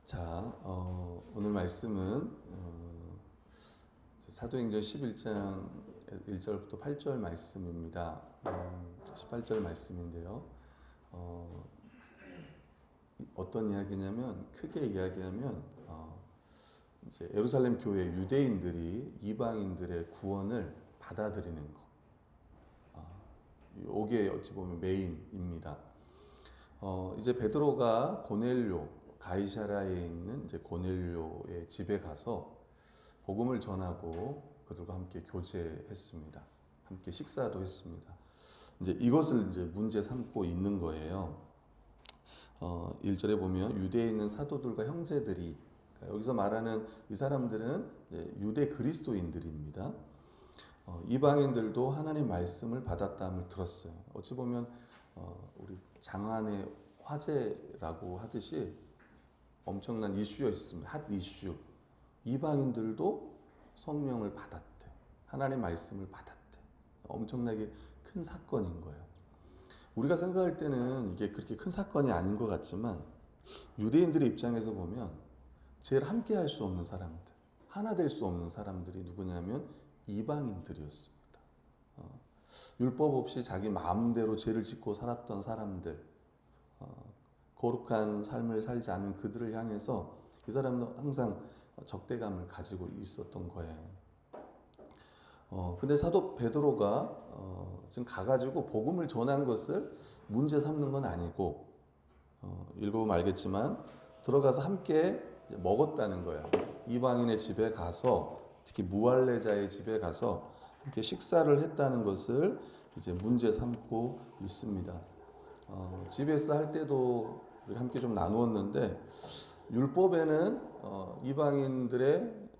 자, 오늘 말씀은 사도행전 11장 1절부터 8절 말씀입니다. 18절 말씀인데요. 어떤 이야기냐면 크게 이야기하면 이제 예루살렘 교회 유대인들이 이방인들의 구원을 받아들이는 것. 이게 어찌 보면 메인입니다. 이제 베드로가 고넬료 가이사라에 있는 이제 고넬료의 집에 가서 복음을 전하고 그들과 함께 교제했습니다. 함께 식사도 했습니다. 이제 이것을 이제 문제 삼고 있는 거예요. 1절에 보면 유대에 있는 사도들과 형제들이, 그러니까 여기서 말하는 이 사람들은 유대 그리스도인들입니다. 이방인들도 하나님의 말씀을 받았다함을 들었어요. 어찌 보면 우리 장안의 화제라고 하듯이 엄청난 이슈였습니다. 핫 이슈. 이방인들도 성령을 받았대. 하나님의 말씀을 받았대. 엄청나게 큰 사건인 거예요. 우리가 생각할 때는 이게 그렇게 큰 사건이 아닌 것 같지만 유대인들의 입장에서 보면 제일 함께 할 수 없는 사람들, 하나 될 수 없는 사람들이 누구냐면 이방인들이었습니다. 율법 없이 자기 마음대로 죄를 짓고 살았던 사람들, 거룩한 삶을 살지 않은 그들을 향해서 이 사람은 항상 적대감을 가지고 있었던 거예요. 근데 사도 베드로가 지금 가가지고 복음을 전한 것을 문제 삼는 건 아니고, 읽어보면 알겠지만 들어가서 함께 먹었다는 거예요. 이방인의 집에 가서, 특히 무할레자의 집에 가서 함께 식사를 했다는 것을 이제 문제 삼고 있습니다. 집에서 할 때도 우리 함께 좀 나누었는데, 율법에는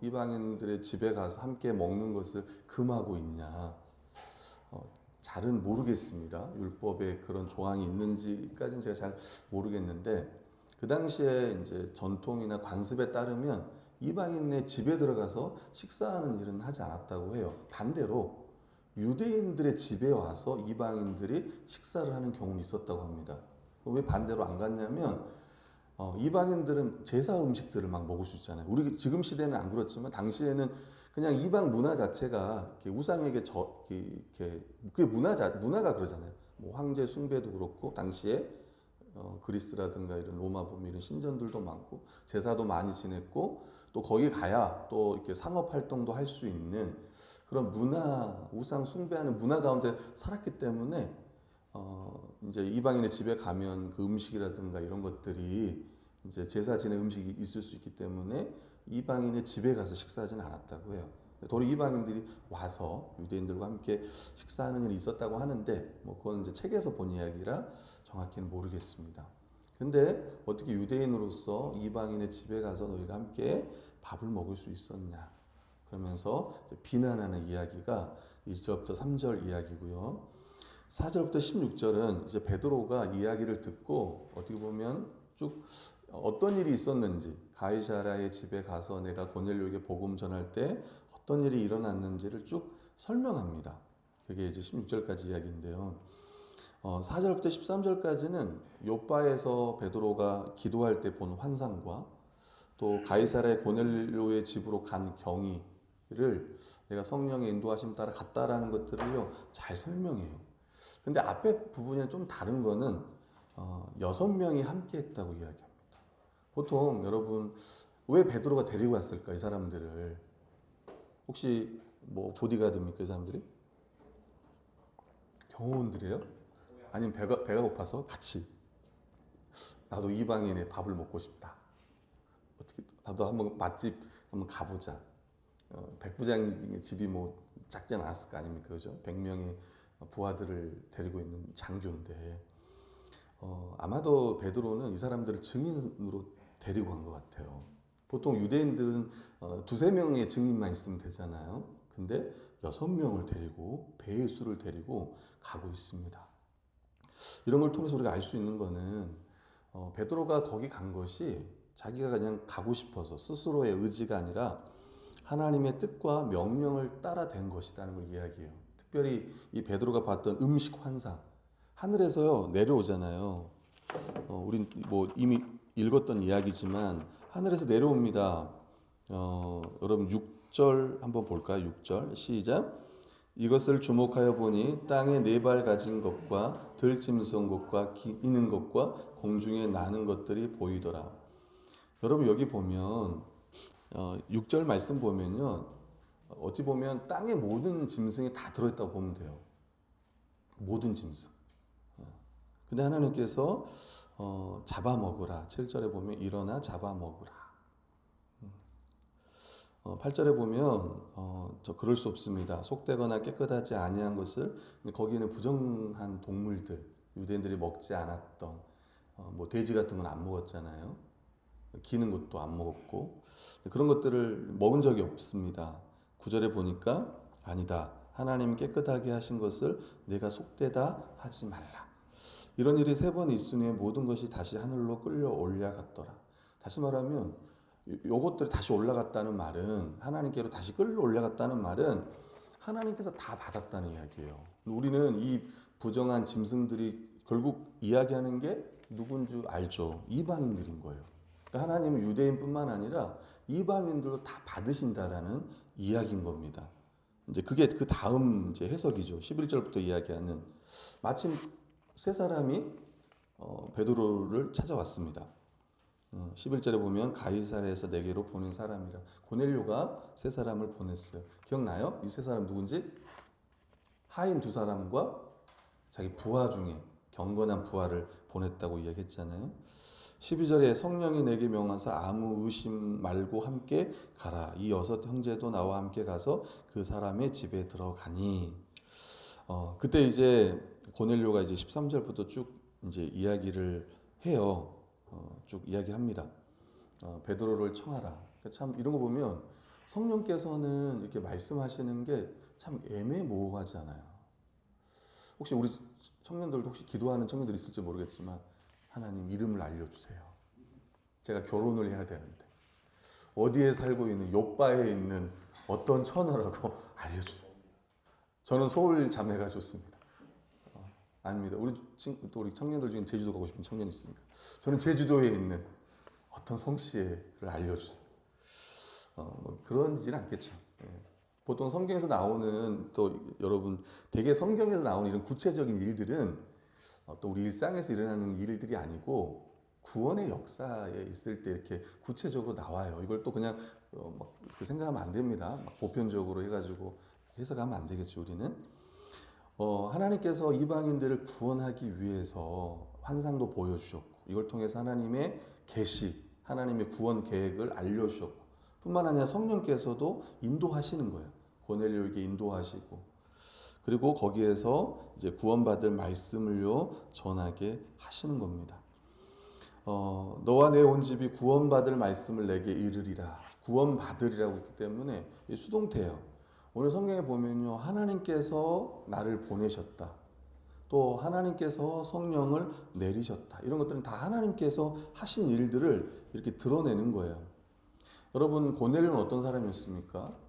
이방인들의 집에 가서 함께 먹는 것을 금하고 있냐? 잘은 모르겠습니다. 율법에 그런 조항이 있는지까지는 제가 잘 모르겠는데, 그 당시에 이제 전통이나 관습에 따르면 이방인의 집에 들어가서 식사하는 일은 하지 않았다고 해요. 반대로 유대인들의 집에 와서 이방인들이 식사를 하는 경우는 있었다고 합니다. 왜 반대로 안 갔냐면 이방인들은 제사 음식들을 막 먹을 수 있잖아요. 우리 지금 시대는 안 그렇지만 당시에는 그냥 이방 문화 자체가 이렇게 우상에게 그게 문화가 그러잖아요. 뭐 황제 숭배도 그렇고 당시에 그리스라든가 이런 로마 보면 이런 신전들도 많고 제사도 많이 지냈고, 또 거기 가야 또 이렇게 상업 활동도 할 수 있는 그런 문화, 우상 숭배하는 문화 가운데 살았기 때문에 이제 이방인의 집에 가면 그 음식이라든가 이런 것들이 이제 제사 지낸 음식이 있을 수 있기 때문에 이방인의 집에 가서 식사하지는 않았다고 해요. 도로 이방인들이 와서 유대인들과 함께 식사하는 일이 있었다고 하는데, 뭐 그건 이제 책에서 본 이야기라 정확히는 모르겠습니다. 근데 어떻게 유대인으로서 이방인의 집에 가서 너희가 함께 밥을 먹을 수 있었냐? 그러면서 비난하는 이야기가 1절부터 3절 이야기고요. 4절부터 16절은 이제 베드로가 이야기를 듣고 어떻게 보면 쭉 어떤 일이 있었는지, 가이사라의 집에 가서 내가 고넬료에게 복음 전할 때 어떤 일이 일어났는지를 쭉 설명합니다. 그게 이제 16절까지 이야기인데요. 4절부터 13절까지는 요바에서 베드로가 기도할 때 본 환상과 또 가이사라의 고넬료의 집으로 간 경위를 내가 성령의 인도하심 따라 갔다라는 것들을요 잘 설명해요. 근데 앞에 부분이 좀 다른 거는 6명이 함께 했다고 이야기합니다. 보통 여러분 왜 베드로가 데리고 왔을까, 이 사람들을? 혹시 뭐 보디가드입니까, 이 사람들이? 경호원들이에요? 아니면 배가 고파서 같이 나도 이방인의 밥을 먹고 싶다. 어떻게 나도 한번 맛집 한번 가보자. 백부장의 집이 뭐 작지 않았을 거 아닙니까, 그죠? 100명의 부하들을 데리고 있는 장교인데 아마도 베드로는 이 사람들을 증인으로 데리고 간 것 같아요. 보통 유대인들은 2~3명의 증인만 있으면 되잖아요. 근데 6명을 데리고, 배의 수를 데리고 가고 있습니다. 이런 걸 통해서 우리가 알 수 있는 거는 베드로가 거기 간 것이 자기가 그냥 가고 싶어서 스스로의 의지가 아니라 하나님의 뜻과 명령을 따라 된 것이라는 걸 이야기해요. 특별히 이 베드로가 봤던 음식 환상, 하늘에서요 내려오잖아요. 우린 뭐 이미 읽었던 이야기지만 하늘에서 내려옵니다. 여러분 6절 한번 볼까요? 6절 시작. 이것을 주목하여 보니 땅에 네 발 가진 것과 들짐승 것과 기는 것과 공중에 나는 것들이 보이더라. 여러분 여기 보면 6절 말씀 보면요. 어찌 보면 땅의 모든 짐승이 다 들어있다고 보면 돼요. 모든 짐승. 근데 하나님께서 잡아먹으라. 7절에 보면 일어나 잡아먹으라. 8절에 보면 저 그럴 수 없습니다. 속되거나 깨끗하지 아니한 것을 거기는 부정한 동물들 유대인들이 먹지 않았던 뭐 돼지 같은 건 안 먹었잖아요. 기는 것도 안 먹었고 그런 것들을 먹은 적이 없습니다. 9절에 보니까 아니다. 하나님 깨끗하게 하신 것을 내가 속되다 하지 말라. 이런 일이 3번 있으니 모든 것이 다시 하늘로 끌려 올라갔더라. 다시 말하면 요것들이 다시 올라갔다는 말은 하나님께로 다시 끌려 올라갔다는 말은 하나님께서 다 받았다는 이야기예요. 우리는 이 부정한 짐승들이 결국 이야기하는 게 누군 줄 알죠. 이방인들인 거예요. 그러니까 하나님은 유대인뿐만 아니라 이방인들도 다 받으신다라는 이야기인 겁니다. 이제 그게 그 다음 이제 해석이죠. 11절부터 이야기하는 마침 세 사람이 베드로를 찾아왔습니다. 11절에 보면 가이사랴에서 내게로 보낸 사람이라. 고넬료가 세 사람을 보냈어요. 기억나요? 이 세 사람 누군지? 하인 2사람과 자기 부하 중에 경건한 부하를 보냈다고 이야기했잖아요. 12절에 성령이 내게 명하사 아무 의심 말고 함께 가라. 이 6 형제도 나와 함께 가서 그 사람의 집에 들어가니. 그때 이제 고넬료가 이제 13절부터 쭉 이제 이야기를 해요. 쭉 이야기합니다. 베드로를 청하라. 참 이런 거 보면 성령께서는 이렇게 말씀하시는 게 참 애매모호하지 않아요. 혹시 우리 청년들도 혹시 기도하는 청년들 있을지 모르겠지만 하나님 이름을 알려주세요. 제가 결혼을 해야 되는데 어디에 살고 있는 요바에 있는 어떤 처녀라고 알려주세요. 저는 서울 자매가 좋습니다. 아닙니다. 우리 청년들 중에 제주도 가고 싶은 청년이 있으니까 저는 제주도에 있는 어떤 성씨를 알려주세요. 뭐 그런지는 않겠죠. 예. 보통 성경에서 나오는 또 여러분 대개 성경에서 나오는 이런 구체적인 일들은 또 우리 일상에서 일어나는 일들이 아니고 구원의 역사에 있을 때 이렇게 구체적으로 나와요. 이걸 또 그냥 막 생각하면 안 됩니다. 막 보편적으로 해가지고 해석하면 안 되겠죠. 우리는 하나님께서 이방인들을 구원하기 위해서 환상도 보여주셨고 이걸 통해서 하나님의 계시, 하나님의 구원 계획을 알려주셨고 뿐만 아니라 성령께서도 인도하시는 거예요. 고넬료에게 인도하시고 그리고 거기에서 이제 구원받을 말씀을요 전하게 하시는 겁니다. 너와 내 온 집이 구원받을 말씀을 내게 이르리라. 구원받으리라고 했기 때문에 수동태예요. 오늘 성경에 보면요 하나님께서 나를 보내셨다. 또 하나님께서 성령을 내리셨다. 이런 것들은 다 하나님께서 하신 일들을 이렇게 드러내는 거예요. 여러분 고넬료는 어떤 사람이었습니까?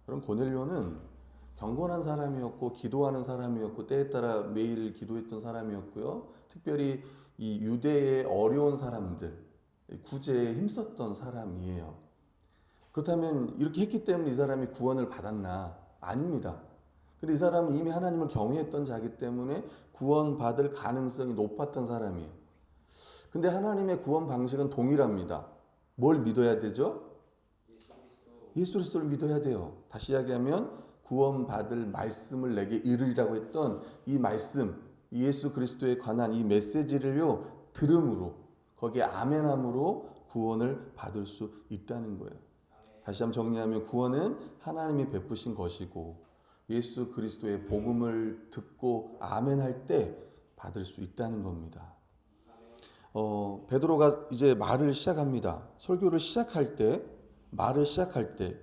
여러분 고넬료는 경건한 사람이었고 기도하는 사람이었고 때에 따라 매일 기도했던 사람이었고요. 특별히 이 유대의 어려운 사람들 구제에 힘썼던 사람이에요. 그렇다면 이렇게 했기 때문에 이 사람이 구원을 받았나? 아닙니다. 근데 이 사람은 이미 하나님을 경외했던 자이기 때문에 구원받을 가능성이 높았던 사람이에요. 근데 하나님의 구원 방식은 동일합니다. 뭘 믿어야 되죠? 예수 그리스도를 믿어야 돼요. 다시 이야기하면 구원받을 말씀을 내게 이르리라고 했던 이 말씀, 예수 그리스도에 관한 이 메시지를요 들음으로 거기에 아멘함으로 구원을 받을 수 있다는 거예요. 다시 한번 정리하면 구원은 하나님이 베푸신 것이고 예수 그리스도의 복음을 듣고 아멘할 때 받을 수 있다는 겁니다. 베드로가 이제 말을 시작합니다. 설교를 시작할 때 말을 시작할 때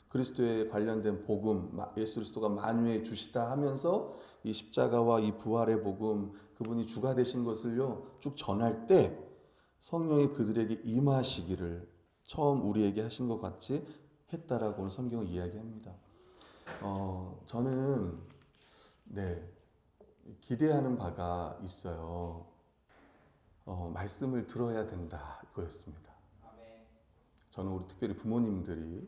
그리스도에 관련된 복음, 예수 그리스도가 만유해 주시다 하면서 이 십자가와 이 부활의 복음, 그분이 주가 되신 것을요 쭉 전할 때 성령이 그들에게 임하시기를 처음 우리에게 하신 것 같이 했다라고 오늘 성경을 이야기합니다. 저는 기대하는 바가 있어요. 말씀을 들어야 된다 이거였습니다. 저는 우리 특별히 부모님들이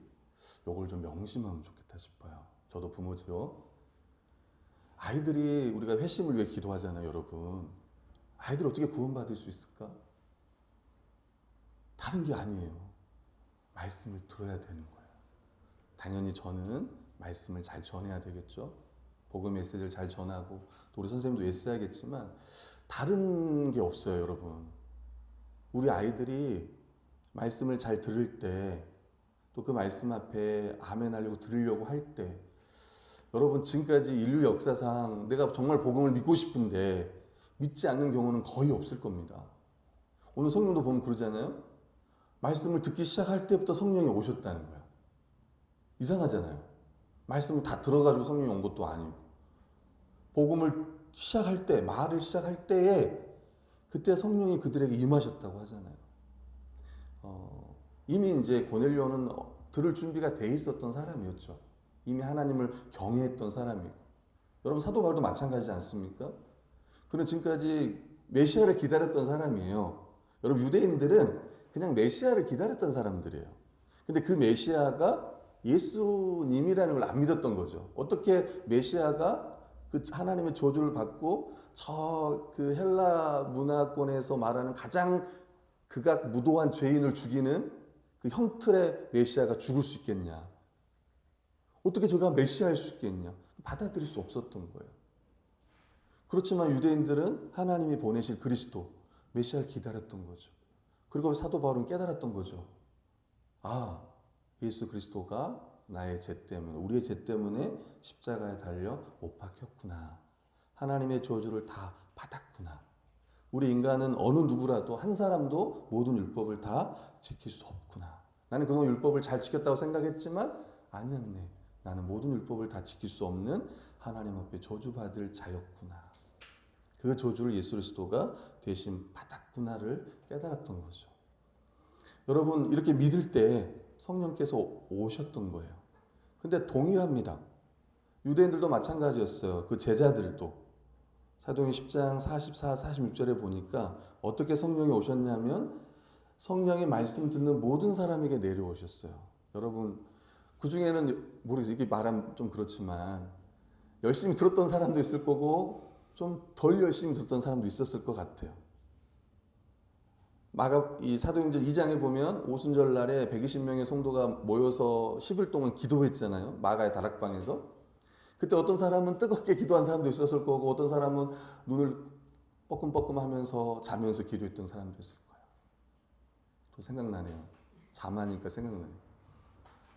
요걸 좀 명심하면 좋겠다 싶어요. 저도 부모지요. 아이들이 우리가 회심을 위해 기도하잖아요, 여러분. 아이들 어떻게 구원받을 수 있을까? 다른 게 아니에요. 말씀을 들어야 되는 거예요. 당연히 저는 말씀을 잘 전해야 되겠죠. 복음 메시지를 잘 전하고 또 우리 선생님도 애써야겠지만 다른 게 없어요, 여러분. 우리 아이들이 말씀을 잘 들을 때 또 그 말씀 앞에 아멘 하려고 들으려고 할 때 여러분 지금까지 인류 역사상 내가 정말 복음을 믿고 싶은데 믿지 않는 경우는 거의 없을 겁니다. 오늘 성경도 보면 그러잖아요. 말씀을 듣기 시작할 때부터 성령이 오셨다는 거야. 이상하잖아요. 말씀을 다 들어가지고 성령이 온 것도 아니고 복음을 시작할 때, 말을 시작할 때에 그때 성령이 그들에게 임하셨다고 하잖아요. 이미 이제 고넬료는 들을 준비가 돼 있었던 사람이었죠. 이미 하나님을 경외했던 사람이고. 여러분 사도 바울도 마찬가지지 않습니까? 그는 지금까지 메시아를 기다렸던 사람이에요. 여러분 유대인들은 그냥 메시아를 기다렸던 사람들이에요. 근데 그 메시아가 예수님이라는 걸 안 믿었던 거죠. 어떻게 메시아가 그 하나님의 저주를 받고 저 그 헬라 문화권에서 말하는 가장 극악 무도한 죄인을 죽이는 그 형틀의 메시아가 죽을 수 있겠냐? 어떻게 저가 메시아일 수 있겠냐? 받아들일 수 없었던 거예요. 그렇지만 유대인들은 하나님이 보내실 그리스도, 메시아를 기다렸던 거죠. 그리고 사도 바울은 깨달았던 거죠. 아, 예수 그리스도가 나의 죄 때문에, 우리의 죄 때문에 십자가에 달려 못 박혔구나. 하나님의 저주를 다 받았구나. 우리 인간은 어느 누구라도 한 사람도 모든 율법을 다 지킬 수 없구나. 나는 그동안 율법을 잘 지켰다고 생각했지만 아니었네. 나는 모든 율법을 다 지킬 수 없는 하나님 앞에 저주받을 자였구나. 그 저주를 예수 그리스도가 대신 받았구나를 깨달았던 거죠. 여러분 이렇게 믿을 때 성령께서 오셨던 거예요. 근데 동일합니다. 유대인들도 마찬가지였어요. 그 제자들도. 사도행전 10장 44, 46절에 보니까 어떻게 성령이 오셨냐면 성령이 말씀 듣는 모든 사람에게 내려오셨어요. 여러분 그 중에는 모르겠어요. 이게 말하면 좀 그렇지만 열심히 들었던 사람도 있을 거고 좀 덜 열심히 들었던 사람도 있었을 것 같아요. 이 사도행전 2장에 보면 오순절 날에 120명의 성도가 모여서 10일 동안 기도했잖아요. 마가의 다락방에서. 그때 어떤 사람은 뜨겁게 기도한 사람도 있었을 거고 어떤 사람은 눈을 뻐끔뻐끔 하면서 자면서 기도했던 사람도 있을 거예요. 또 생각나네요. 잠하니까 생각나네요.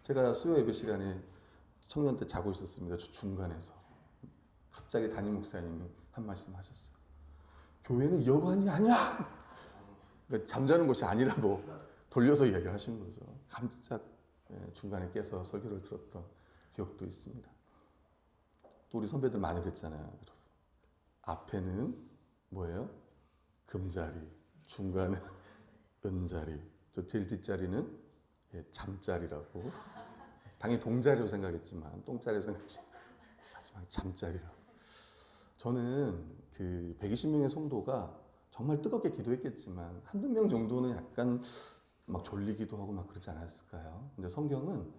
제가 수요 예배 시간에 청년 때 자고 있었습니다. 중간에서. 갑자기 담임 목사님이 한 말씀 하셨어요. 교회는 여관이 아니야! 그러니까 잠자는 곳이 아니라고 돌려서 이야기를 하시는 거죠. 깜짝 중간에 깨서 설교를 들었던 기억도 있습니다. 또 우리 선배들 많이 그랬잖아요. 여러분. 앞에는 뭐예요? 금자리, 중간은 은자리, 또 제일 뒷자리는 잠자리라고. 당연히 동자리로 생각했지만 똥자리로 생각했지만 마지막에 잠자리라고. 저는 그 120명의 성도가 정말 뜨겁게 기도했겠지만 한두 명 정도는 약간 막 졸리기도 하고 막 그러지 않았을까요? 근데 성경은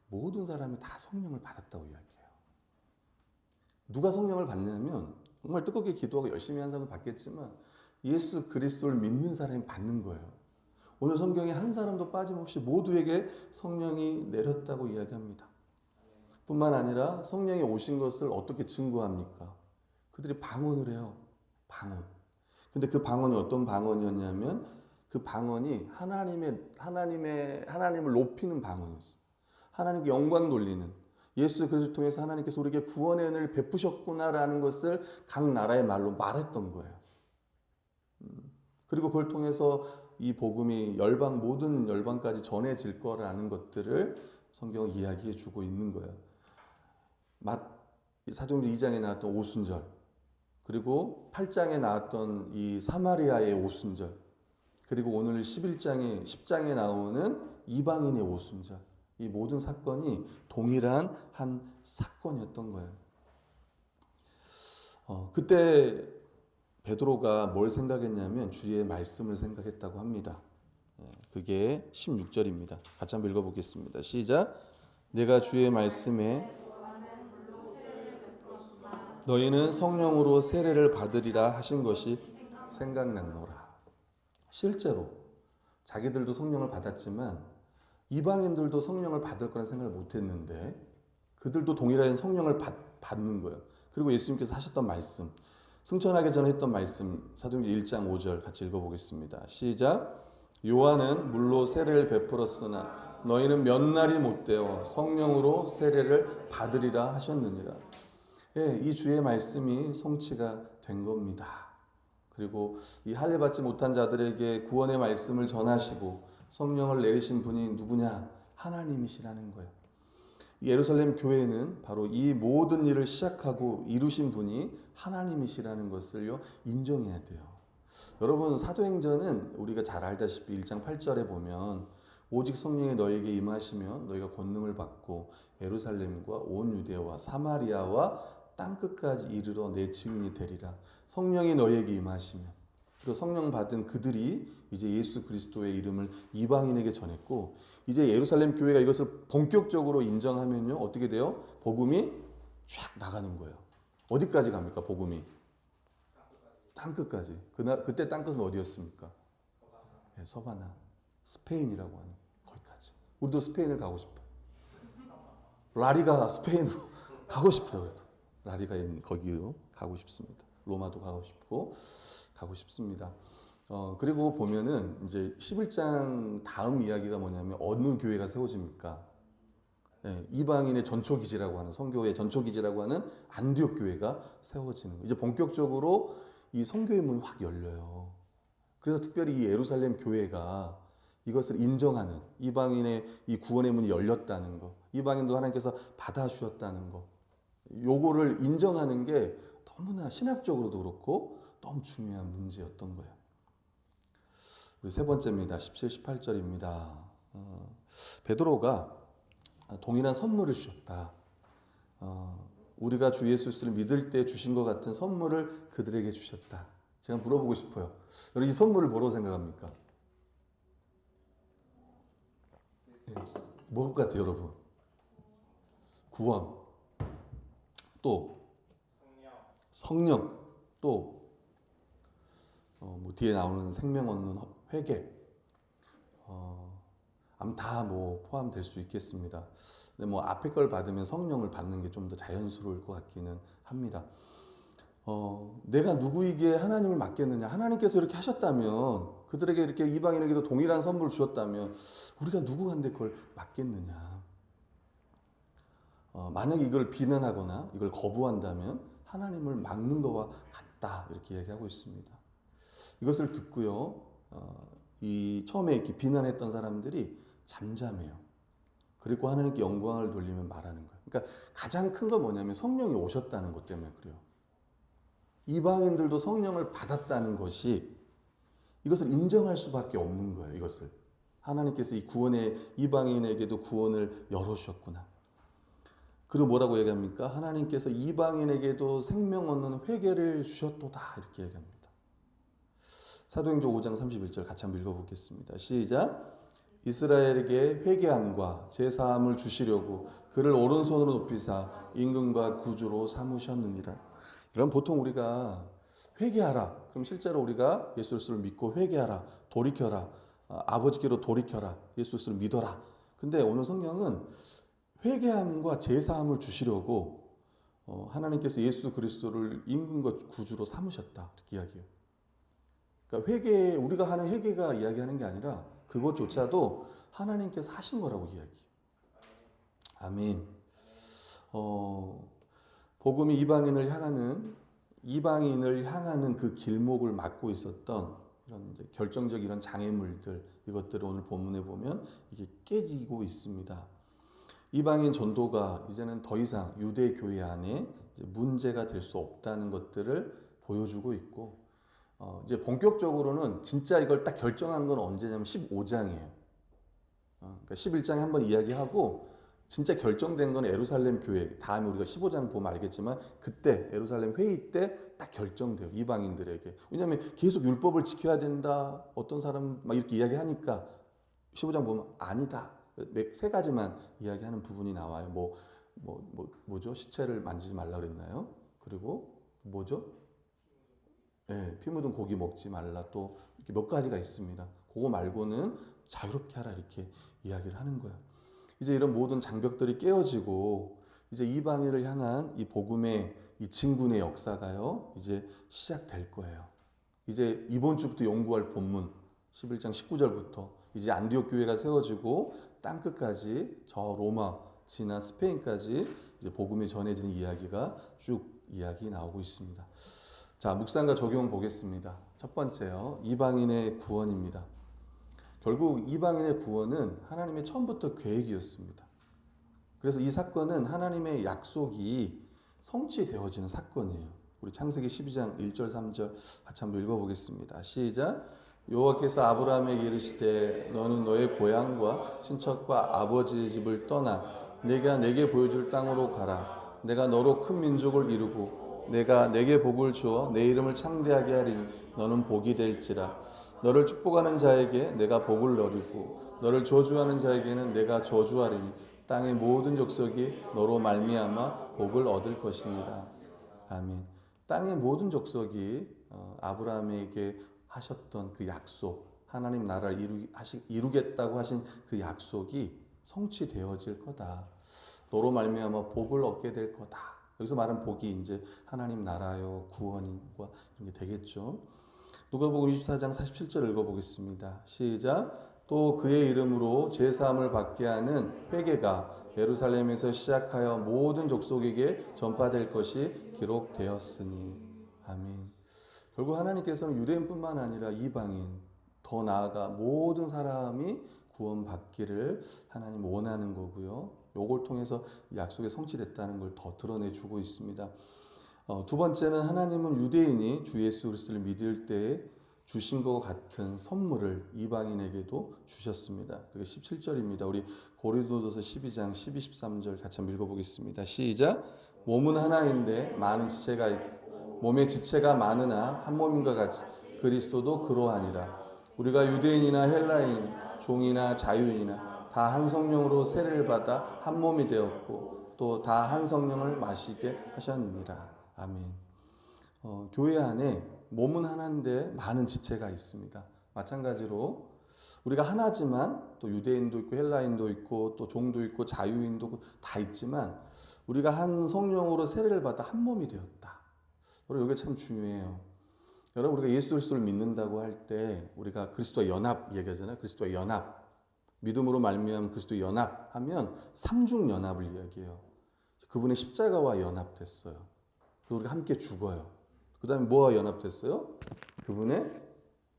모든 사람이 다 성령을 받았다고 이야기해요. 누가 성령을 받냐면 정말 뜨겁게 기도하고 열심히 한 사람도 받겠지만 예수 그리스도를 믿는 사람이 받는 거예요. 오늘 성경에 한 사람도 빠짐없이 모두에게 성령이 내렸다고 이야기합니다. 뿐만 아니라 성령이 오신 것을 어떻게 증거합니까? 그들이 방언을 해요. 방언. 근데 그 방언이 어떤 방언이었냐면 그 방언이 하나님을 높이는 방언이었어요. 하나님께 영광 돌리는 예수 그리스도를 통해서 하나님께서 우리에게 구원의 은혜를 베푸셨구나라는 것을 각 나라의 말로 말했던 거예요. 그리고 그걸 통해서 이 복음이 모든 열방까지 전해질 거라는 것들을 성경은 이야기해 주고 있는 거예요. 사도행전 2장에 나왔던 오순절, 그리고 8장에 나왔던 이 사마리아의 오순절, 그리고 오늘 10장에 나오는 이방인의 오순절, 이 모든 사건이 동일한 한 사건이었던 거예요. 그때 베드로가 뭘 생각했냐면 주의 말씀을 생각했다고 합니다. 그게 16절입니다. 같이 한번 읽어보겠습니다. 시작. 내가 주의 말씀에 너희는 성령으로 세례를 받으리라 하신 것이 생각났노라. 실제로 자기들도 성령을 받았지만 이방인들도 성령을 받을 거라는 생각을 못했는데 그들도 동일한 성령을 받는 거예요. 그리고 예수님께서 하셨던 말씀, 승천하기 전에 했던 말씀, 사도행전 1장 5절 같이 읽어보겠습니다. 시작. 요한은 물로 세례를 베풀었으나 너희는 몇 날이 못되어 성령으로 세례를 받으리라 하셨느니라. 예, 이 주의 말씀이 성취가 된 겁니다. 그리고 이 할례 받지 못한 자들에게 구원의 말씀을 전하시고 성령을 내리신 분이 누구냐? 하나님이시라는 거예요. 예루살렘 교회는 바로 이 모든 일을 시작하고 이루신 분이 하나님이시라는 것을요 인정해야 돼요. 여러분, 사도행전은 우리가 잘 알다시피 1장 8절에 보면 오직 성령이 너에게 임하시면 너희가 권능을 받고 예루살렘과 온 유대와 사마리아와 땅끝까지 이르러 내 증인이 되리라. 성령이 너에게 임하시면, 그리고 성령 받은 그들이 이제 예수 그리스도의 이름을 이방인에게 전했고, 이제 예루살렘 교회가 이것을 본격적으로 인정하면요 어떻게 돼요? 복음이 쫙 나가는 거예요. 어디까지 갑니까? 복음이 땅끝까지. 그때 땅끝은 어디였습니까? 네, 서바나, 스페인이라고 하는 거기까지. 우리도 스페인을 가고 싶어요. 라리가 스페인으로 가고 싶어요. 그래도 라리가 있는 거기로 가고 싶습니다. 로마도 가고 싶고 가고 싶습니다. 그리고 보면은 이제 11장 다음 이야기가 뭐냐면 어느 교회가 세워집니까? 네, 이방인의 전초기지라고 하는, 성교의 전초기지라고 하는 안디옥 교회가 세워지는 거예요. 이제 본격적으로 이 성교의 문이 확 열려요. 그래서 특별히 이 예루살렘 교회가 이것을 인정하는, 이방인의 이 구원의 문이 열렸다는 거, 이방인도 하나님께서 받아주셨다는 거, 요거를 인정하는 게 너무나 신학적으로도 그렇고 너무 중요한 문제였던 거예요. 우리 세 번째입니다. 17, 18절입니다. 베드로가 동일한 선물을 주셨다. 우리가 주 예수를 믿을 때 주신 것 같은 선물을 그들에게 주셨다. 제가 물어보고 싶어요. 여러분, 이 선물을 뭐라고 생각합니까? 네. 뭘 것 같아요, 여러분? 구원, 또 성령, 또 뭐 뒤에 나오는 생명 얻는 회개, 아마 다 뭐 포함될 수 있겠습니다. 근데 뭐 앞에 걸 받으면 성령을 받는 게 좀 더 자연스러울 것 같기는 합니다. 내가 누구에게 하나님을 맡겠느냐? 하나님께서 이렇게 하셨다면, 그들에게 이렇게 이방인에게도 동일한 선물을 주셨다면 우리가 누구한테 그걸 맡겠느냐? 만약에 이걸 비난하거나 이걸 거부한다면 하나님을 막는 것과 같다, 이렇게 얘기하고 있습니다. 이것을 듣고요, 이 처음에 이렇게 비난했던 사람들이 잠잠해요. 그리고 하나님께 영광을 돌리며 말하는 거예요. 그러니까 가장 큰 건 뭐냐면 성령이 오셨다는 것 때문에 그래요. 이방인들도 성령을 받았다는 것이, 이것을 인정할 수밖에 없는 거예요. 이것을 하나님께서 이 구원의, 이방인에게도 구원을 열어주셨구나. 그리고 뭐라고 얘기합니까? 하나님께서 이방인에게도 생명 얻는 회개를 주셨도다, 이렇게 얘기합니다. 사도행전 5장 31절 같이 한번 읽어보겠습니다. 시작. 이스라엘에게 회개함과 제사함을 주시려고 그를 오른손으로 높이사 임금과 구주로 삼으셨느니라. 그럼 보통 우리가 회개하라, 그럼 실제로 우리가 예수 그리스도를 믿고 회개하라, 돌이켜라, 아버지께로 돌이켜라, 예수 그리스도를 믿어라. 근데 오늘 성경은 회개함과 제사함을 주시려고 하나님께서 예수 그리스도를 임금과 구주로 삼으셨다, 이렇게 이야기해요. 그러니까 회개, 우리가 하는 회개가 이야기하는 게 아니라 그것조차도 하나님께서 하신 거라고 이야기해요. 아멘. 복음이 이방인을 향하는 그 길목을 막고 있었던 이런 이제 결정적 이런 장애물들, 이것들을 오늘 본문에 보면 이게 깨지고 있습니다. 이방인 전도가 이제는 더 이상 유대 교회 안에 이제 문제가 될 수 없다는 것들을 보여주고 있고, 이제 본격적으로는 진짜 이걸 딱 결정한 건 언제냐면 15장이에요. 그러니까 11장에 한번 이야기하고 진짜 결정된 건 예루살렘 교회. 다음에 우리가 15장 보면 알겠지만 그때 예루살렘 회의 때 딱 결정돼요. 이방인들에게. 왜냐하면 계속 율법을 지켜야 된다. 어떤 사람 막 이렇게 이야기하니까 15장 보면 아니다. 세 가지만 이야기하는 부분이 나와요. 뭐죠? 시체를 만지지 말라 그랬나요? 그리고 뭐죠? 네, 피 묻은 고기 먹지 말라. 또 이렇게 몇 가지가 있습니다. 그거 말고는 자유롭게 하라 이렇게 이야기를 하는 거야. 이제 이런 모든 장벽들이 깨어지고 이제 이방인을 향한 이 복음의 이 진군의 역사가요. 이제 시작될 거예요. 이제 이번 주부터 연구할 본문 11장 19절부터 이제 안디옥 교회가 세워지고 땅 끝까지 저 로마 지나 스페인까지 이제 복음이 전해지는 이야기가 쭉 이야기 나오고 있습니다. 자, 묵상과 적용 보겠습니다. 첫 번째요. 이방인의 구원입니다. 결국 이방인의 구원은 하나님의 처음부터 계획이었습니다. 그래서 이 사건은 하나님의 약속이 성취되어지는 사건이에요. 우리 창세기 12장 1절 3절 같이 한번 읽어보겠습니다. 시작. 여호와께서 아브라함에게 이르시되 너는 너의 고향과 친척과 아버지의 집을 떠나 내가 내게 보여줄 땅으로 가라. 내가 너로 큰 민족을 이루고 내가 내게 복을 주어 내 이름을 창대하게 하리니 너는 복이 될지라. 너를 축복하는 자에게 내가 복을 내리고 너를 저주하는 자에게는 내가 저주하리니 땅의 모든 족속이 너로 말미암아 복을 얻을 것이니라. 아멘. 땅의 모든 족속이 아브라함에게 하셨던 그 약속, 하나님 나라를 이루겠다고 하신 그 약속이 성취되어질 거다. 너로 말미암아 복을 얻게 될 거다. 여기서 말한 복이 이제 하나님 나라요 구원과 이런 게 되겠죠. 누가복음 24장 47절 읽어보겠습니다. 시작. 또 그의 이름으로 제사함을 받게 하는 회개가 예루살렘에서 시작하여 모든 족속에게 전파될 것이 기록되었으니. 아멘. 결국 하나님께서는 유대인뿐만 아니라 이방인, 더 나아가 모든 사람이 구원받기를 하나님 원하는 거고요. 요걸 통해서 약속이 성취됐다는 걸 더 드러내주고 있습니다. 두 번째는 하나님은 유대인이 주 예수 그리스도를 믿을 때 주신 것 같은 선물을 이방인에게도 주셨습니다. 그게 17절입니다. 우리 고린도전서 12장 12, 13절 같이 한번 읽어보겠습니다. 시작. 몸은 하나인데 많은 지체가 있고 몸의 지체가 많으나 한 몸인과 같이 그리스도도 그러하니라. 우리가 유대인이나 헬라인, 종이나 자유인이나 다 한 성령으로 세례를 받아 한 몸이 되었고 또 다 한 성령을 마시게 하셨느니라. 아멘. 교회 안에 몸은 하나인데 많은 지체가 있습니다. 마찬가지로 우리가 하나지만 또 유대인도 있고 헬라인도 있고 또 종도 있고 자유인도 다 있지만 우리가 한 성령으로 세례를 받아 한 몸이 되었다. 여러분 이게 참 중요해요. 여러분 우리가 예수 그리스도를 믿는다고 할 때 우리가 그리스도와 연합 얘기하잖아요. 그리스도와 연합. 믿음으로 말미암은 그리스도와 연합하면 삼중 연합을 이야기해요. 그분의 십자가와 연합됐어요. 그래서 우리가 함께 죽어요. 그 다음에 뭐와 연합됐어요? 그분의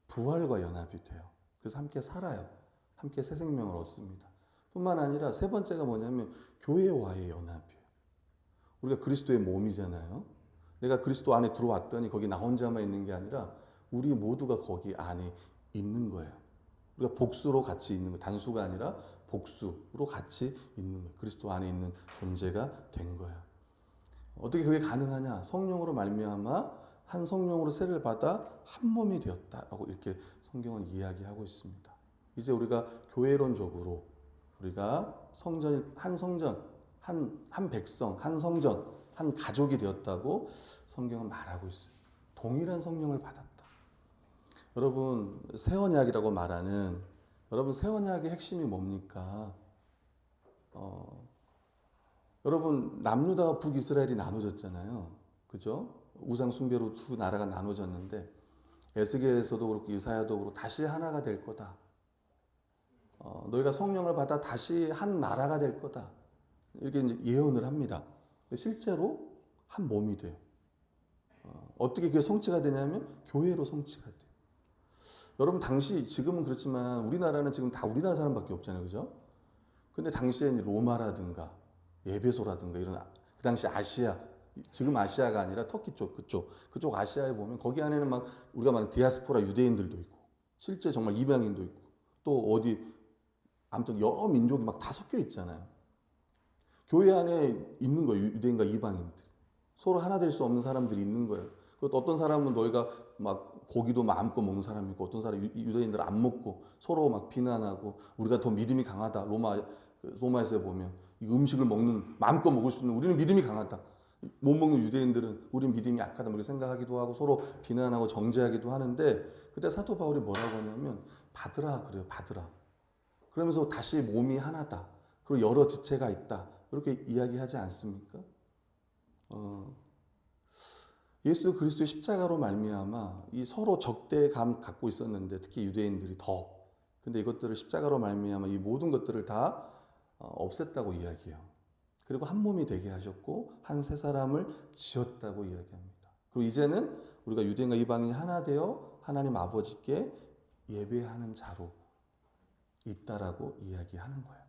부활과 연합이 돼요. 그래서 함께 살아요. 함께 새 생명을 얻습니다. 뿐만 아니라 세 번째가 뭐냐면 교회와의 연합이에요. 우리가 그리스도의 몸이잖아요. 내가 그리스도 안에 들어왔더니 거기 나 혼자만 있는 게 아니라 우리 모두가 거기 안에 있는 거예요. 우리가 복수로 같이 있는 거예요. 단수가 아니라 복수로 같이 있는 거예요. 그리스도 안에 있는 존재가 된 거예요. 어떻게 그게 가능하냐? 성령으로 말미암아 한 성령으로 세례를 받아 한 몸이 되었다라고 이렇게 성경은 이야기하고 있습니다. 이제 우리가 교회론적으로 우리가 한 성전, 한 백성, 한 성전, 한 가족이 되었다고 성경은 말하고 있어요. 동일한 성령을 받았다. 여러분 새 언약이라고 말하는 여러분 새 언약의 핵심이 뭡니까? 여러분 남유다와 북이스라엘이 나눠졌잖아요. 그죠? 우상 숭배로 두 나라가 나눠졌는데 에스겔에서도 그렇고 이사야도 그렇고 다시 하나가 될 거다. 너희가 성령을 받아 다시 한 나라가 될 거다. 이렇게 이제 예언을 합니다. 실제로 한 몸이 돼요. 어떻게 그게 성취가 되냐면 교회로 성취가 돼요. 여러분 당시 지금은 그렇지만 우리나라는 지금 다 우리나라 사람밖에 없잖아요. 그죠? 근데 당시에 로마라든가 에베소라든가 이런 그 당시 아시아 지금 아시아가 아니라 터키 쪽 그쪽 아시아에 보면 거기 안에는 막 우리가 말하는 디아스포라 유대인들도 있고 실제 정말 이방인도 있고 또 어디 아무튼 여러 민족이 막 다 섞여 있잖아요. 교회 안에 있는 거예요. 유대인과 이방인들. 서로 하나 될 수 없는 사람들이 있는 거예요. 그리고 어떤 사람은 너희가 막 고기도 마음껏 먹는 사람이 있고 어떤 사람은 유대인들 안 먹고 서로 막 비난하고 우리가 더 믿음이 강하다. 로마에서 보면 이 음식을 먹는 마음껏 먹을 수 있는 우리는 믿음이 강하다. 못 먹는 유대인들은 우린 믿음이 약하다. 이렇게 생각하기도 하고 서로 비난하고 정죄하기도 하는데 그때 사도 바울이 뭐라고 하냐면 받으라 그래요. 받으라. 그러면서 다시 몸이 하나다. 그리고 여러 지체가 있다. 이렇게 이야기하지 않습니까? 예수 그리스도의 십자가로 말미암아 이 서로 적대감 갖고 있었는데 특히 유대인들이 더 근데 이것들을 십자가로 말미암아 이 모든 것들을 다 없앴다고 이야기해요. 그리고 한 몸이 되게 하셨고 한 새 사람을 지었다고 이야기합니다. 그리고 이제는 우리가 유대인과 이방인이 하나 되어 하나님 아버지께 예배하는 자로 있다라고 이야기하는 거예요.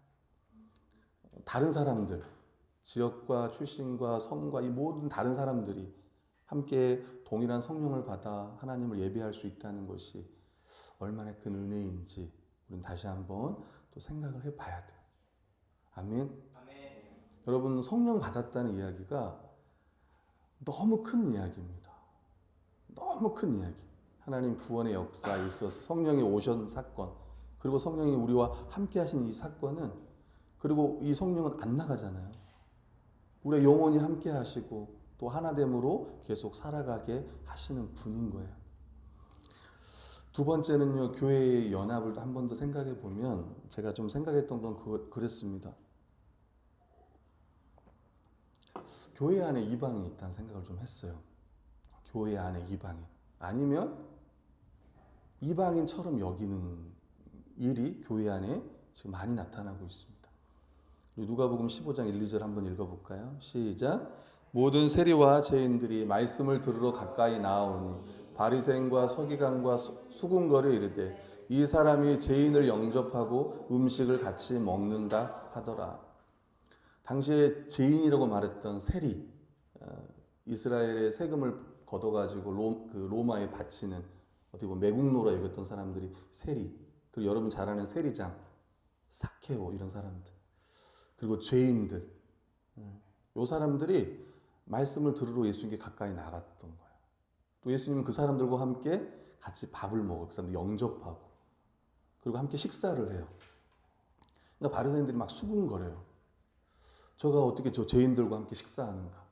다른 사람들, 지역과 출신과 성과 이 모든 다른 사람들이 함께 동일한 성령을 받아 하나님을 예배할 수 있다는 것이 얼마나 큰 은혜인지 우리는 다시 한번 또 생각을 해봐야 돼요. 아멘. 여러분 성령 받았다는 이야기가 너무 큰 이야기입니다. 너무 큰 이야기. 하나님 구원의 역사에 있어서 성령이 오신 사건 그리고 성령이 우리와 함께 하신 이 사건은 그리고 이 성령은 안 나가잖아요. 우리가 영원히 함께 하시고 또 하나됨으로 계속 살아가게 하시는 분인 거예요. 두 번째는요. 교회의 연합을 한 번 더 생각해 보면 제가 좀 생각했던 건 그랬습니다. 교회 안에 이방인이 있다는 생각을 좀 했어요. 교회 안에 이방인. 아니면 이방인처럼 여기는 일이 교회 안에 지금 많이 나타나고 있습니다. 누가복음 15장 1, 2절 한번 읽어볼까요? 시작. 모든 세리와 죄인들이 말씀을 들으러 가까이 나아오니 바리새인과 서기관과 수군거려 이르되 이 사람이 죄인을 영접하고 음식을 같이 먹는다 하더라. 당시에 죄인이라고 말했던 세리, 이스라엘의 세금을 걷어가지고 로마에 바치는 어떻게 보면 매국노라 여겼던 사람들이 세리, 그리고 여러분 잘 아는 세리장, 사케오 이런 사람들, 그리고 죄인들, 이 사람들이 말씀을 들으러 예수님께 가까이 나갔던 거예요. 또 예수님은 그 사람들과 함께 같이 밥을 먹어 그 사람들 영접하고 그리고 함께 식사를 해요. 그러니까 바리새인들이 막 수군거려요. 저가 어떻게 저 죄인들과 함께 식사하는가?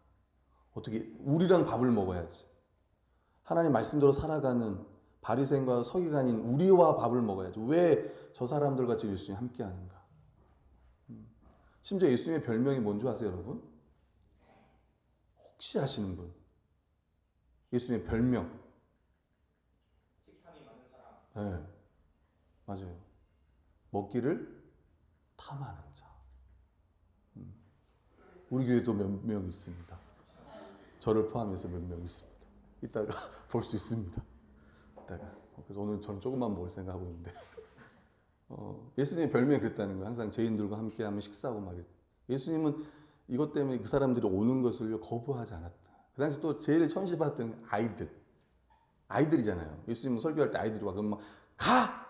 어떻게 우리랑 밥을 먹어야지. 하나님 말씀대로 살아가는 바리새인과 서기관인 우리와 밥을 먹어야지. 왜 저 사람들과 지금 예수님이 함께 하는가? 심지어 예수님의 별명이 뭔지 아세요, 여러분? 혹시 아시는 분? 예수님의 별명. 식탐이 많은 사람. 네, 맞아요. 먹기를 탐하는 자. 우리 교회도 몇 명 있습니다. 저를 포함해서 몇 명 있습니다. 이따가 볼 수 있습니다. 이따가. 그래서 오늘 저는 조금만 먹을 생각하고 있는데 예수님의 별명이 그랬다는 거예요. 항상 죄인들과 함께하면 식사하고 막 예수님은 이것 때문에 그 사람들이 오는 것을 거부하지 않았다. 그 당시 또 제일 천시받았던 아이들이잖아요. 예수님은 설교할 때 아이들이 와 그러면 막 가!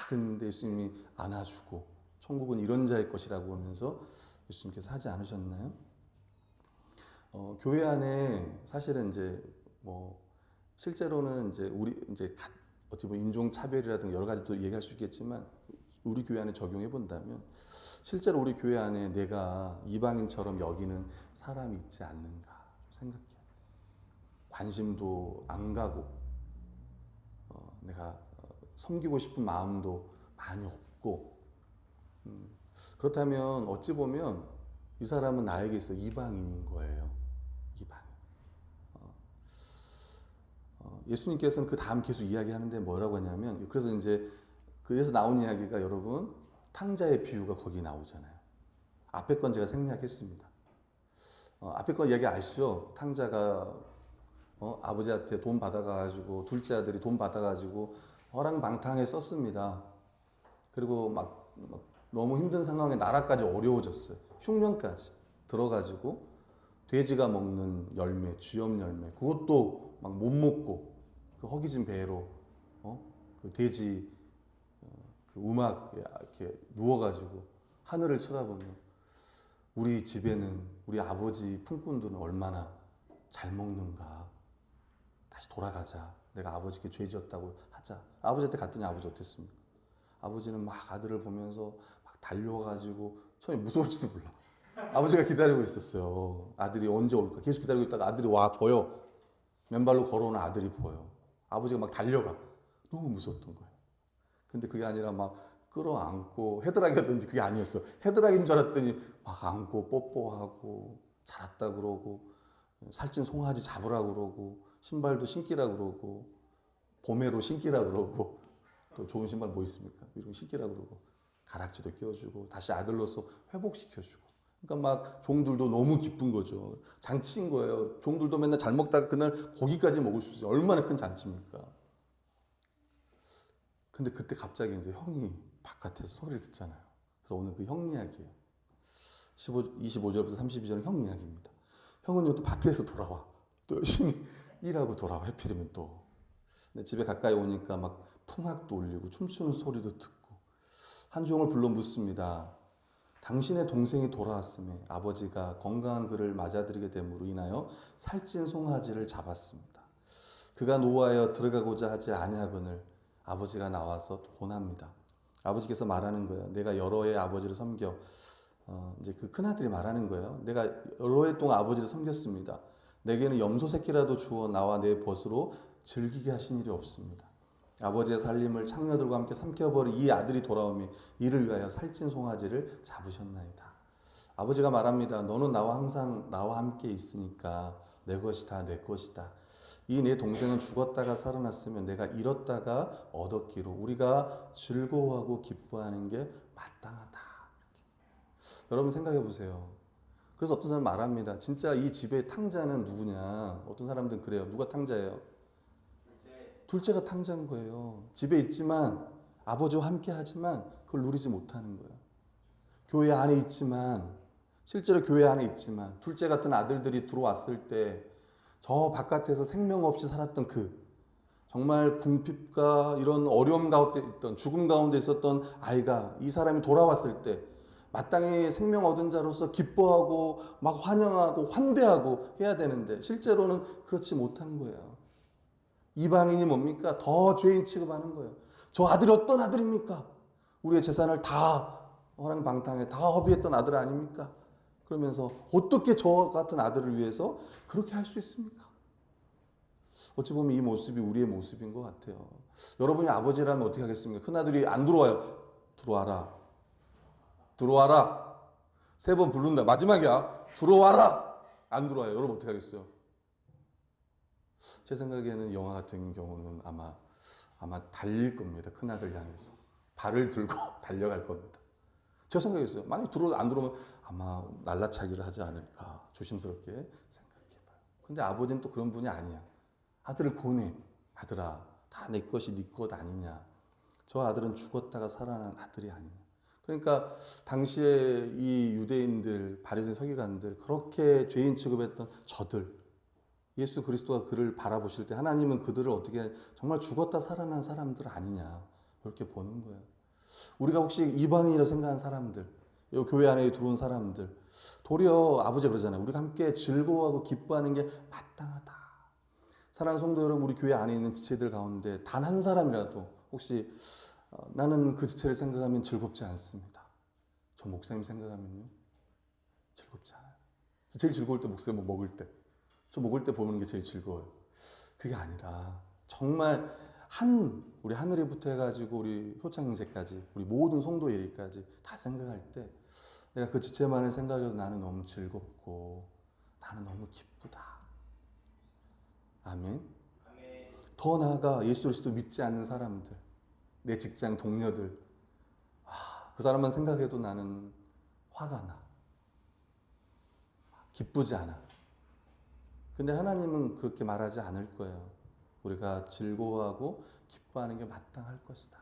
그런데 예수님이 안아주고 천국은 이런 자의 것이라고 하면서 예수님께서 하지 않으셨나요? 교회 안에 사실은 이제 실제로는 이제 우리 이제 어떻게 보면 인종 차별이라든가 여러 가지 또 얘기할 수 있겠지만 우리 교회 안에 적용해 본다면 실제로 우리 교회 안에 내가 이방인처럼 여기는 사람이 있지 않는가 생각해요. 관심도 안 가고 내가 섬기고 싶은 마음도 많이 없고 그렇다면 어찌 보면 이 사람은 나에게 있어 이방인인 거예요. 이방인. 예수님께서는 그 다음 계속 이야기하는데 뭐라고 하냐면 그래서 나온 이야기가 여러분 탕자의 비유가 거기 나오잖아요. 앞에 건 제가 생략했습니다. 앞에 건 이야기 아시죠? 탕자가 아버지한테 돈 받아가지고 둘째 아들이 돈 받아가지고 허랑방탕하게 썼습니다. 그리고 막 너무 힘든 상황에 나라까지 어려워졌어요. 흉년까지 들어가지고 돼지가 먹는 열매, 쥐염 열매 그것도 막 못 먹고 그 허기진 배로 그 돼지 그 우막 이렇게 누워가지고 하늘을 쳐다보며 우리 집에는 우리 아버지 품꾼들은 얼마나 잘 먹는가. 다시 돌아가자. 내가 아버지께 죄 지었다고 하자. 아버지한테 갔더니 아버지 어땠습니까? 아버지는 막 아들을 보면서 막 달려가지고 처음에 무서울지도 몰라. 아버지가 기다리고 있었어요. 아들이 언제 올까? 계속 기다리고 있다가 아들이 와 보여. 맨발로 걸어오는 아들이 보여. 아버지가 막 달려가. 너무 무서웠던 거예요. 근데 그게 아니라 막 끌어안고 헤드락이었든지 그게 아니었어. 헤드락인 줄 알았더니 막 안고 뽀뽀하고 잘했다 그러고 살찐 송아지 잡으라 그러고 신발도 신기라 그러고 봄에로 신기라 그러고 또 좋은 신발 뭐 있습니까? 이런 거 신기라 그러고 가락지도 껴주고 다시 아들로서 회복시켜주고 그러니까 막 종들도 너무 기쁜 거죠. 잔치인 거예요. 종들도 맨날 잘 먹다가 그날 고기까지 먹을 수 있어요. 얼마나 큰 잔치입니까? 근데 그때 갑자기 이제 형이 바깥에서 소리를 듣잖아요. 그래서 오늘 그 형 이야기예요. 25절부터 32절은 형 이야기입니다. 형은 또 밭에서 돌아와. 또 열심히 일하고 돌아와. 해필이면 또. 근데 집에 가까이 오니까 막 풍악도 울리고 춤추는 소리도 듣고 한 종을 불러 묻습니다. 당신의 동생이 돌아왔음에 아버지가 건강한 그를 맞아들이게 됨으로 인하여 살찐 송아지를 잡았습니다. 그가 노하여 들어가고자 하지 아니하거늘 아버지가 나와서 권합니다. 아버지께서 말하는 거예요. 내가 여러 해 아버지를 섬겨 이제 그 큰아들이 말하는 거예요. 내가 여러 해 동안 아버지를 섬겼습니다. 내게는 염소 새끼라도 주어 나와 내 벗으로 즐기게 하신 일이 없습니다. 아버지의 살림을 창녀들과 함께 삼켜버린 이 아들이 돌아오며 이를 위하여 살찐 송아지를 잡으셨나이다. 아버지가 말합니다. 너는 항상 나와 함께 있으니까 내 것이 다 내 것이다. 이 내 동생은 죽었다가 살아났으면 내가 잃었다가 얻었기로 우리가 즐거워하고 기뻐하는 게 마땅하다. 여러분 생각해 보세요. 그래서 어떤 사람은 말합니다. 진짜 이 집의 탕자는 누구냐? 어떤 사람들은 그래요. 누가 탕자예요? 둘째가 탕자인 거예요. 집에 있지만 아버지와 함께 하지만 그걸 누리지 못하는 거예요. 교회 안에 있지만 실제로 교회 안에 있지만 둘째 같은 아들들이 들어왔을 때 저 바깥에서 생명 없이 살았던 정말 궁핍과 이런 어려움 가운데 있던 죽음 가운데 있었던 아이가 이 사람이 돌아왔을 때 마땅히 생명 얻은 자로서 기뻐하고 막 환영하고 환대하고 해야 되는데 실제로는 그렇지 못한 거예요. 이방인이 뭡니까? 더 죄인 취급하는 거예요. 저 아들이 어떤 아들입니까? 우리의 재산을 다 허랑방탕에 다 허비했던 아들 아닙니까? 그러면서 어떻게 저 같은 아들을 위해서 그렇게 할 수 있습니까? 어찌 보면 이 모습이 우리의 모습인 것 같아요. 여러분이 아버지라면 어떻게 하겠습니까? 큰아들이 안 들어와요. 들어와라. 들어와라. 3번 부른다. 마지막이야. 들어와라. 안 들어와요. 여러분 어떻게 하겠어요? 제 생각에는 영화 같은 경우는 아마 달릴 겁니다. 큰아들 향해서. 발을 들고 달려갈 겁니다. 제 생각이었어요. 만약 안 들어오면 아마 날라차기를 하지 않을까 조심스럽게 생각해봐요. 근데 아버지는 또 그런 분이 아니야. 아들을 권해. 아들아, 다 내 것이 네 것 아니냐. 저 아들은 죽었다가 살아난 아들이 아니냐. 그러니까 당시에 이 유대인들, 바리새인 서기관들 그렇게 죄인 취급했던 저들 예수 그리스도가 그를 바라보실 때 하나님은 그들을 어떻게 정말 죽었다 살아난 사람들 아니냐 이렇게 보는 거예요. 우리가 혹시 이방인이라고 생각하는 사람들, 이 교회 안에 들어온 사람들, 도리어 아버지가 그러잖아요. 우리가 함께 즐거워하고 기뻐하는 게 마땅하다. 사랑하는 성도 여러분, 우리 교회 안에 있는 지체들 가운데 단 한 사람이라도 혹시 나는 그 지체를 생각하면 즐겁지 않습니다. 저 목사님 생각하면요. 즐겁지 않아요. 제일 즐거울 때 목사님 먹을 때. 저 먹을 때 보는 게 제일 즐거워요. 그게 아니라 정말 우리 하늘이부터 해가지고 우리 효창 형제까지 우리 모든 성도 예리까지 다 생각할 때 내가 그 지체만을 생각해도 나는 너무 즐겁고 나는 너무 기쁘다. 아멘. 더 나아가 예수 그리스도 믿지 않는 사람들, 내 직장 동료들, 그 사람만 생각해도 나는 화가 나. 기쁘지 않아. 근데 하나님은 그렇게 말하지 않을 거예요. 우리가 즐거워하고 기뻐하는 게 마땅할 것이다.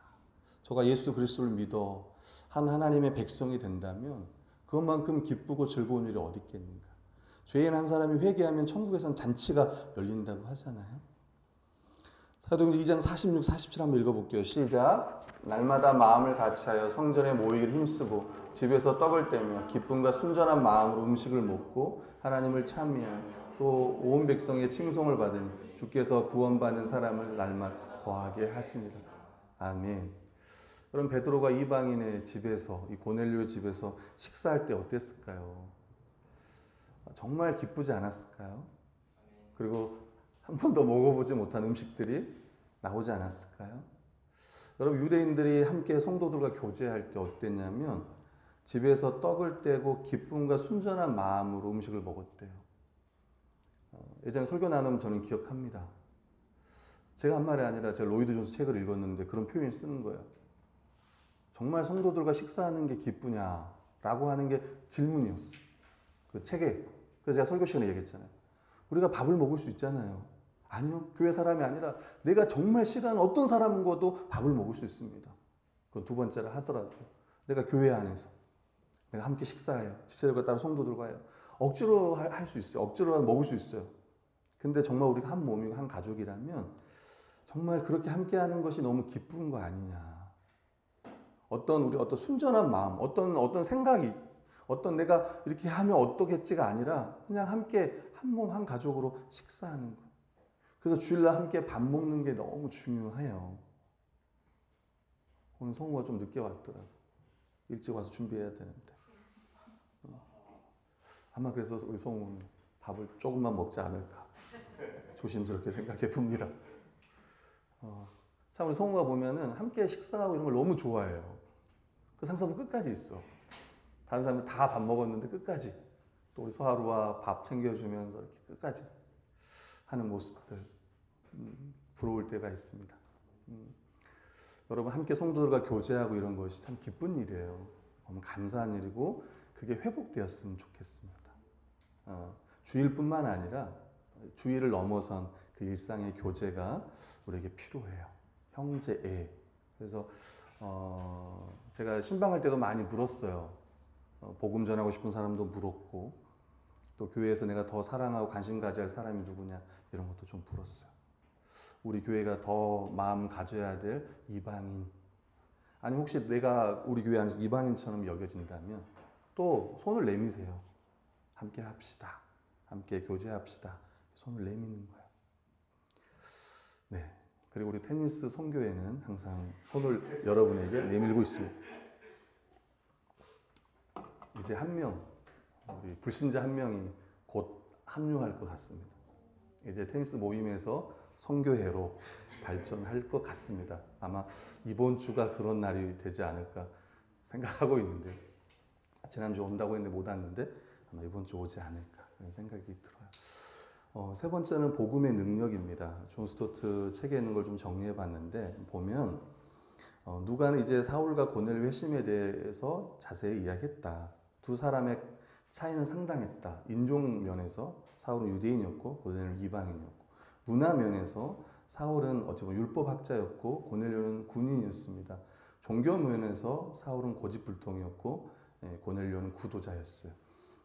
저가 예수 그리스도를 믿어 하나님의 백성이 된다면 그것만큼 기쁘고 즐거운 일이 어디 있겠는가. 죄인 한 사람이 회개하면 천국에선 잔치가 열린다고 하잖아요. 사도행전 2장 46, 47 한번 읽어볼게요. 시작. 날마다 마음을 같이하여 성전에 모이기를 힘쓰고 집에서 떡을 떼며 기쁨과 순전한 마음으로 음식을 먹고 하나님을 찬미하며 또 온 백성의 칭송을 받으니 주께서 구원받는 사람을 날마다 더하게 하십니다. 아멘. 그럼 베드로가 이방인의 집에서, 이 고넬료의 집에서 식사할 때 어땠을까요? 정말 기쁘지 않았을까요? 그리고 한 번도 먹어보지 못한 음식들이 나오지 않았을까요? 여러분, 유대인들이 함께 성도들과 교제할 때 어땠냐면 집에서 떡을 떼고 기쁨과 순전한 마음으로 음식을 먹었대요. 예전에 설교 나누면 저는 기억합니다. 제가 한 말이 아니라 제가 로이드 존스 책을 읽었는데 그런 표현을 쓰는 거예요. 정말 성도들과 식사하는 게 기쁘냐라고 하는 게 질문이었어요. 그 책에. 그래서 제가 설교 시간에 얘기했잖아요. 우리가 밥을 먹을 수 있잖아요. 아니요. 교회 사람이 아니라 내가 정말 싫어하는 어떤 사람과도 밥을 먹을 수 있습니다. 그건 두 번째라 하더라도 내가 교회 안에서 내가 함께 식사해요. 지체들과 따로 성도들과 해요. 억지로 할 수 있어요. 억지로 먹을 수 있어요. 근데 정말 우리가 한 몸이고 한 가족이라면 정말 그렇게 함께하는 것이 너무 기쁜 거 아니냐. 어떤 순전한 마음, 어떤 생각이, 내가 이렇게 하면 어떻겠지가 아니라 그냥 함께 한 몸 한 가족으로 식사하는 거. 그래서 주일날 함께 밥 먹는 게 너무 중요해요. 오늘 성우가 좀 늦게 왔더라고. 일찍 와서 준비해야 되는데. 아마 그래서 우리 성우는 밥을 조금만 먹지 않을까. 조심스럽게 생각해 봅니다. 참 우리 성우가 보면은 함께 식사하고 이런 걸 너무 좋아해요. 그 상사분 끝까지 있어. 다른 사람들 다 밥 먹었는데 끝까지 또 우리 서하루와 밥 챙겨주면서 이렇게 끝까지 하는 모습들 부러울 때가 있습니다. 여러분 함께 성도들과 교제하고 이런 것이 참 기쁜 일이에요. 너무 감사한 일이고 그게 회복되었으면 좋겠습니다. 주일뿐만 아니라 주일을 넘어선 그 일상의 교제가 우리에게 필요해요. 형제애. 그래서 제가 신방할 때도 많이 물었어요. 복음 전하고 싶은 사람도 물었고 또 교회에서 내가 더 사랑하고 관심 가져야 할 사람이 누구냐 이런 것도 좀 물었어요. 우리 교회가 더 마음 가져야 될 이방인 아니면 혹시 내가 우리 교회 안에서 이방인처럼 여겨진다면 또 손을 내미세요. 함께 합시다. 함께 교제합시다. 손을 내미는 거예요. 네. 그리고 우리 테니스 선교회는 항상 손을 여러분에게 내밀고 있습니다. 이제 우리 불신자 한 명이 곧 합류할 것 같습니다. 이제 테니스 모임에서 선교회로 발전할 것 같습니다. 아마 이번 주가 그런 날이 되지 않을까 생각하고 있는데 지난주 온다고 했는데 못 왔는데 아마 이번 주 오지 않을까 그런 생각이 들어요. 세 번째는 복음의 능력입니다. 존 스토트 책에 있는 걸 좀 정리해 봤는데 보면 누가는 이제 사울과 고넬료 회심에 대해서 자세히 이야기했다. 두 사람의 차이는 상당했다. 인종 면에서 사울은 유대인이었고 고넬료는 이방인이었고 문화 면에서 사울은 어찌 보면 율법학자였고 고넬료는 군인이었습니다. 종교 면에서 사울은 고집불통이었고 고넬료는 구도자였어요.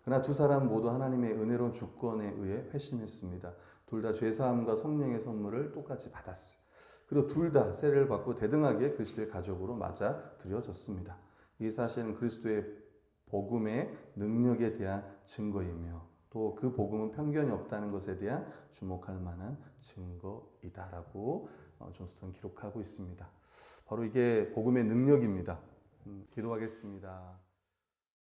그러나 두 사람 모두 하나님의 은혜로운 주권에 의해 회심했습니다. 둘 다 죄사함과 성령의 똑같이 받았어요. 그리고 둘 다 세례를 받고 대등하게 그리스도의 가족으로 맞아들여졌습니다. 이 사실은 그리스도의 복음의 능력에 대한 증거이며 또 그 복음은 편견이 없다는 것에 대한 주목할 만한 증거이다라고 존 스토트는 기록하고 있습니다. 바로 이게 복음의 능력입니다. 기도하겠습니다.